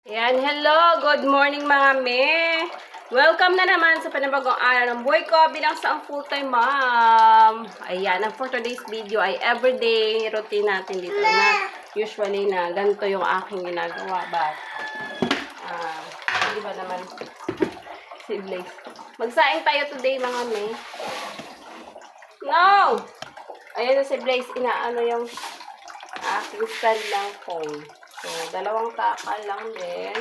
Ayan, hello! Good morning mga me! Welcome na naman sa panibagong araw ng buhay ko bilang isang full-time mom. Ayan, ang for today's video ay everyday routine natin dito na usually na ganito yung aking ginagawa. But, di ba naman si Blaze? Magsaing tayo today mga me. No! Ayan na si Blaze, inaano yung aking stand lang phone. So, dalawang takal lang din.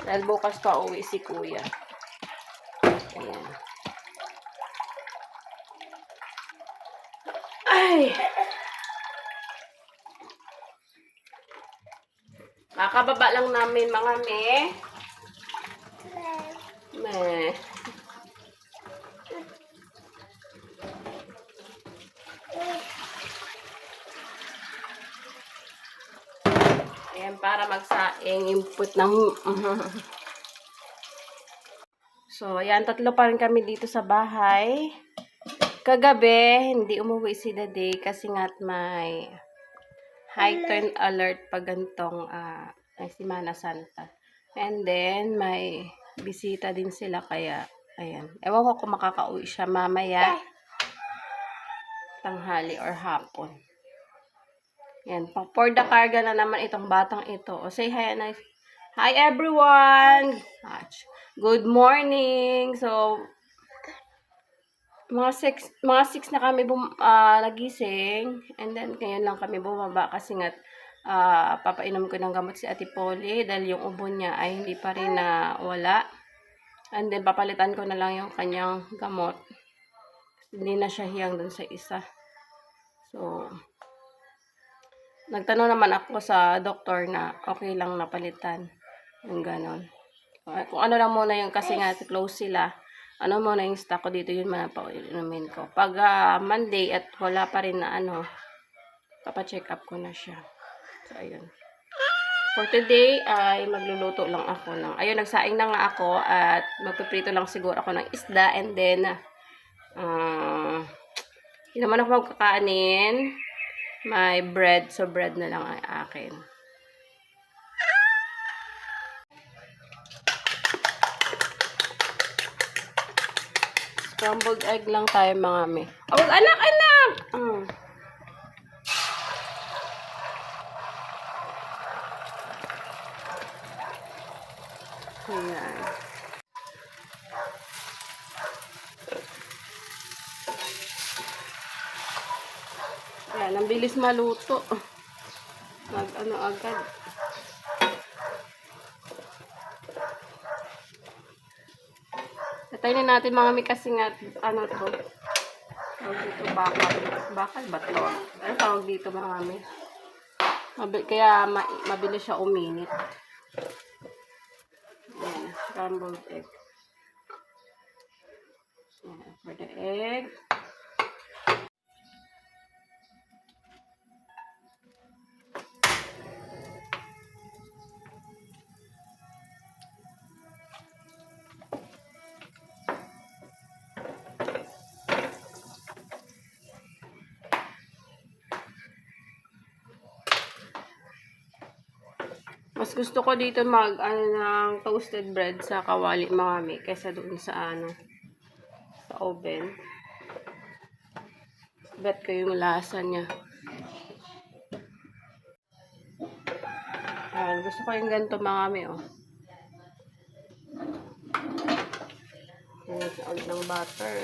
Dahil bukas pa uwi si kuya. Ayan. Ay! Makababa lang namin mga me. Me. Ayan, para magsaing input ng... So, ayan, tatlo pa rin kami dito sa bahay. Kagabi, hindi umuwi si Daday kasi nga't may heightened alert pag gantong Semana Santa. And then, may bisita din sila kaya, ayan. Ewan ko kung makakauwi siya mamaya, tanghali or hapon. Yan, for the carga na naman itong batang ito. O, say hi, Anay. Hi, everyone! Good morning! So, mga 6 na kami nagising. And then, ngayon lang kami bumaba kasi nga papainom ko ng gamot si Ate Polly dahil yung ubo niya ay hindi pa rin wala. And then, papalitan ko na lang yung kanyang gamot. Hindi na siya hiyang dun sa isa. So, nagtanong naman ako sa doktor na okay lang napalitan. Yung ganon. Kung ano lang muna yung kasi nga close sila. Ano muna yung stock ko dito, yun manapainumin ko. Pag Monday at wala pa rin na papacheck up ko na siya. So, ayun. For today, ay magluluto lang ako ng, ayun, nagsaing na nga ako at magpiprito lang siguro ako ng isda and then, hindi naman ako magkakanin. May bread, so bread na lang ang akin. Scrambled egg lang tayo mga me. Oh, anak! Ayan. Ayan, ang bilis maluto. Agad. Tatayin natin mga may kasi nga, to. Tawag dito, bakal. Bakal ba to? Ano tawag dito mga may? Kaya mabilis siya uminit. Ayan, scrambled egg. Ayan, for the egg. Mas gusto ko dito ng toasted bread sa kawali mga me kaysa doon sa sa oven. Bet ko yung lasa niya. Ayan, gusto ko yung ganito mga me, oh. Ayan, ng butter.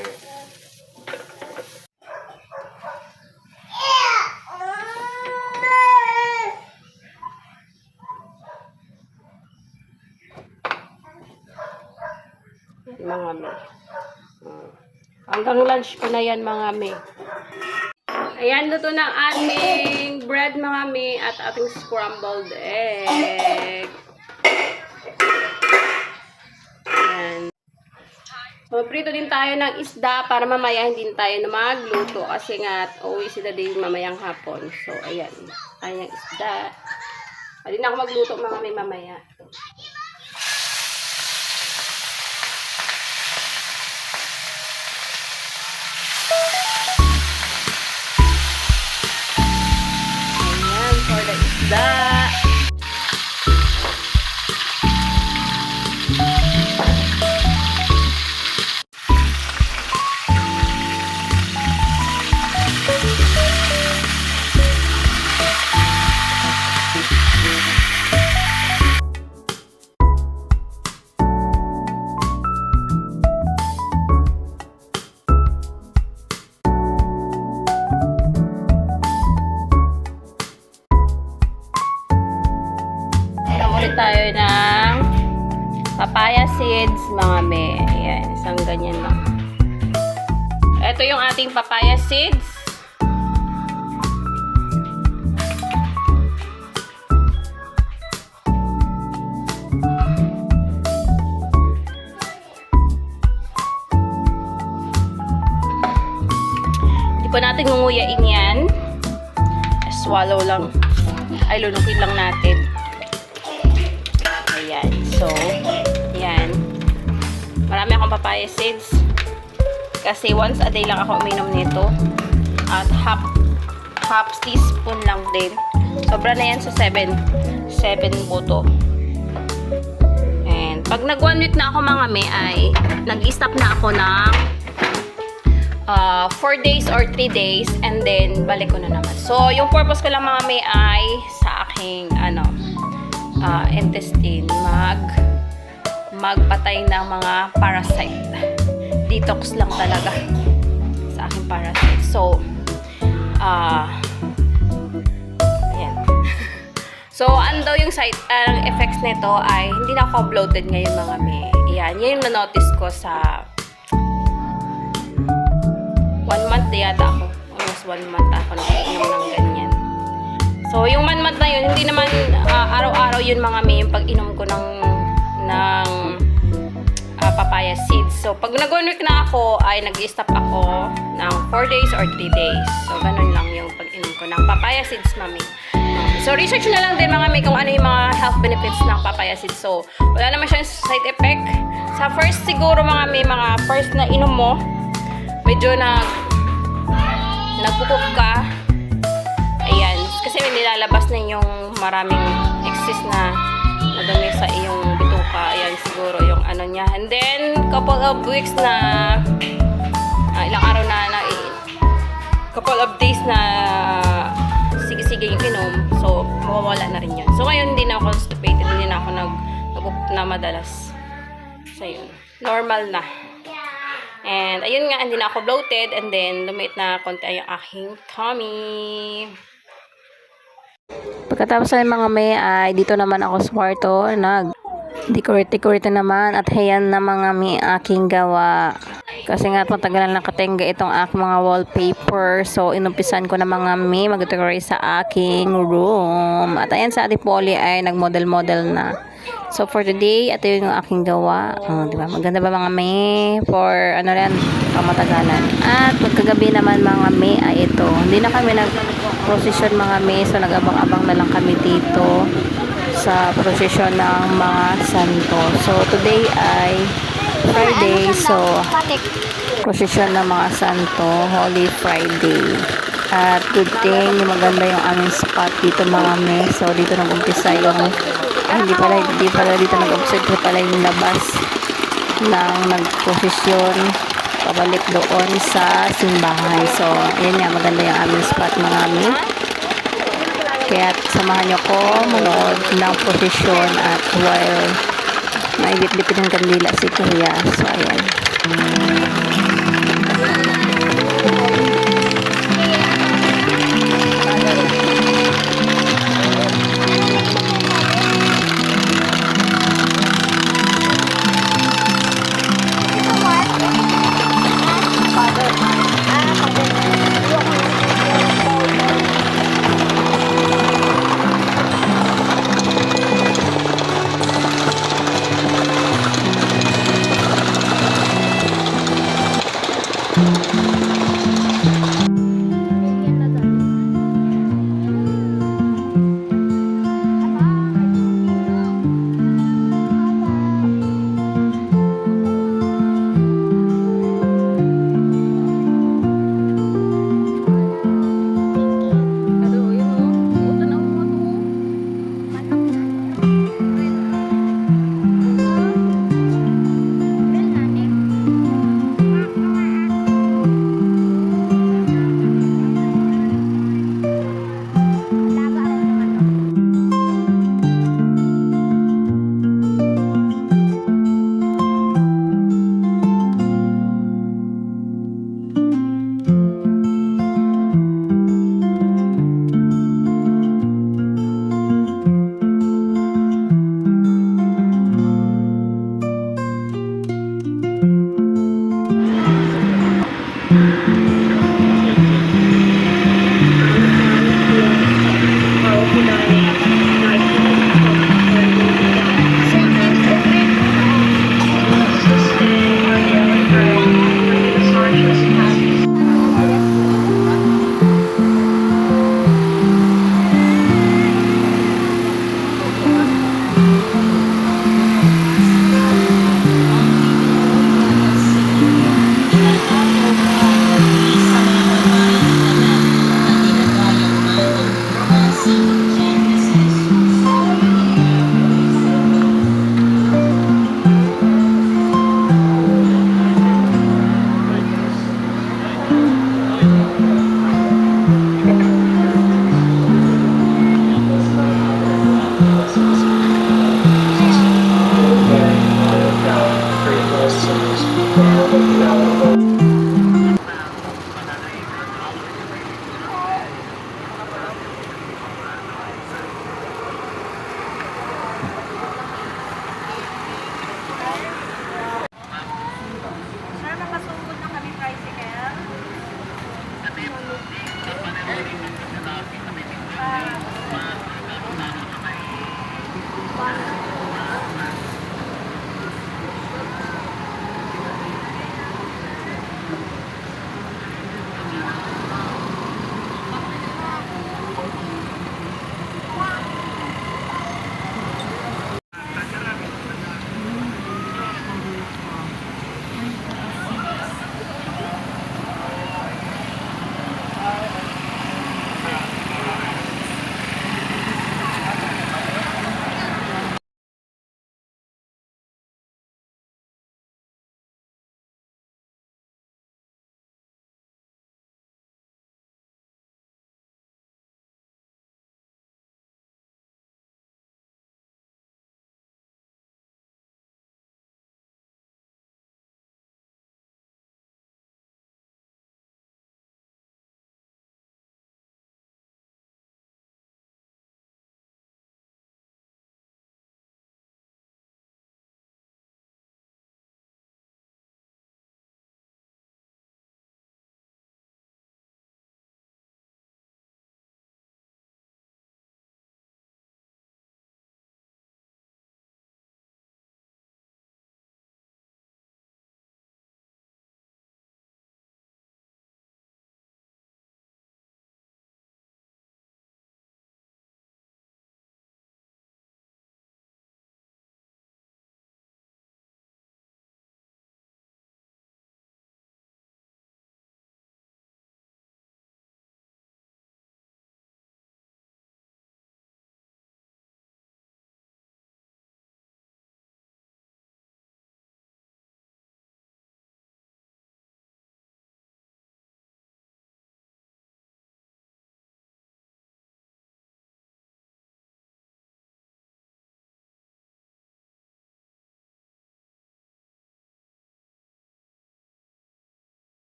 Mga me. Hanggang lunch ko na yan mga me. Ayan, luto ng ating bread mga me at ating scrambled egg. Ayan. So, prito din tayo ng isda para mamaya hindi tayo na magluto kasi nga uwi si Daday mamayang hapon. So, ayan. Ayan yung isda. Hindi na ako magluto mga me mamaya. For the isda. Bili tayo ng papaya seeds, mga me. Ayan, isang ganyan lang. Ito yung ating papaya seeds. Hindi pa natin ngunguyain yan. Swallow lang. Ay, lunukin lang natin. Ayan. So, ayan. Marami akong papaya seeds. Kasi once a day lang ako uminom nito. At half teaspoon lang din. Sobra na yan sa 7 buto. And pag nag 1 week na ako, mga me, ay nag-stop na ako ng 4 days or 3 days, and then balik ko na naman. So, yung purpose ko lang, mga me, ay sa aking intestine, magpatay ng mga parasite. Detox lang talaga sa aking parasite. So, ayan. So, ano daw yung effects nito ay hindi na ako bloated ngayon, mga me. Ayan, yan yung na-notice ko sa 1 month yata ako. Almost 1 month ako nag-inom ng ganyan. So, yung 1 month na yun, hindi naman araw-araw yun, mga me, yung pag-inom ko ng papaya seeds. So, pag nag 1 week na ako, ay nag-stop ako ng 4 days or 3 days. So, ganun lang yung pag-inom ko ng papaya seeds, mami. So, research na lang din, mga me, kung ano yung mga health benefits ng papaya seeds. So, wala naman siyang side effect. Sa first siguro, mga me, mga first na inom mo, medyo nagpupup ka. Ayan. Kasi may nilalabas na yung maraming excess na dumi sa iyong bituka. Ayan, siguro yung ano niya. And then, couple of weeks na ilang araw na couple of days na sige-sige yung inom. So, mawawala na rin yun. So, ngayon hindi na ako constipated. Hindi na ako nagpupup na madalas. So, yun. Normal na. And, ayun nga, hindi na ako bloated. And then, lumiit na konti ay yung aking tummy. Pagkatapos ng mga me, ay dito naman ako sa kwarto. Nag-decorate naman. At hayan na, mga me, aking gawa. Kasi nga, matagalan nakatenga itong aking mga wallpaper. So, inumpisan ko na, mga me, mag-decorate sa aking room. At ayan, sa Adipoli ay nag-model-model na. So, for today, ito yung aking gawa. Diba? Maganda ba, mga me? For, matagalan. At pagkagabi naman, mga me, ay ito. Hindi na kami nag-procession, mga me. So, nag-abang-abang na lang kami dito sa procession ng mga santo. So, today ay Friday. So, procession ng mga santo. Holy Friday. At good thing, maganda yung aming spot dito, mga me. So, dito nag-umpisa yung hindi pala dito nag-observe pala yung labas ng nag-posisyon pabalik doon sa simbahan. So, yun nga, maganda yung aming spot, mga ami. Kaya samahan nyo ko manood ng posisyon at while naibit-bit ng kandila si Kuya. So, ayan.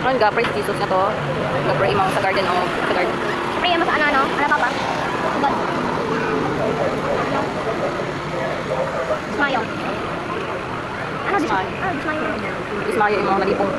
Karon ga-pray si Jesus na to. Ga-pray mo sa garden o sa garden. Pray mo sa ano? Ano pa pa? God. Dismayo. Ano dismayo? Ah, dismayo. Ismayo yung mga malipong.